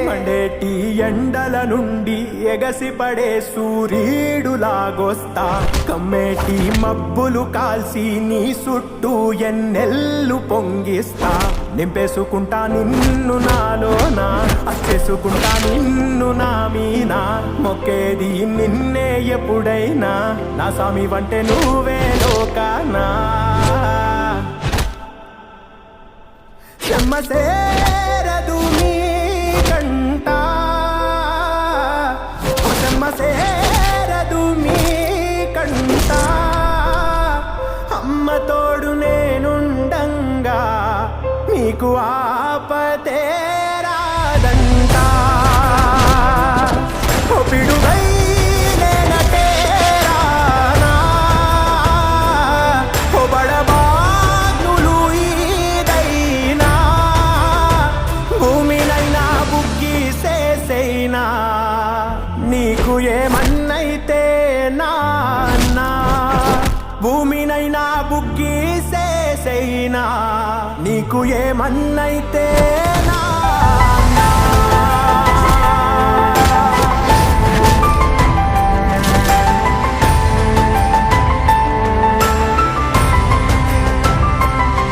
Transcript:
మండేటి ఎండల నుండి ఎగసిపడే సూర్యుడులాగొస్తా కమ్మేటి మబ్బులు కాల్చి నీ చుట్టూ ఎన్నెల్లు పొంగిస్తా నింపేసుకుంటా నిన్ను నాలోనా అచ్చేసుకుంటా నిన్ను నా మీనా మొక్కేది నిన్నే ఎప్పుడైనా నా స్వామి వంటే నువ్వే లోకానా చెమ్మసేరదు నీ కంట చెమ్మసేరదు నీ కంట అమ్మ తోడు నేనుండంగా నీకు ఆపతే రాదంట పిడుగై నేనటే రానా బడబాగ్నులు ఈదైనా భూమినైనా బుగ్గి సేసైనా నీకు ఏమన్నైతే నాన్నా భూమినైనా బుగ్గి సేసైనా నీకు ఏమన్నైతే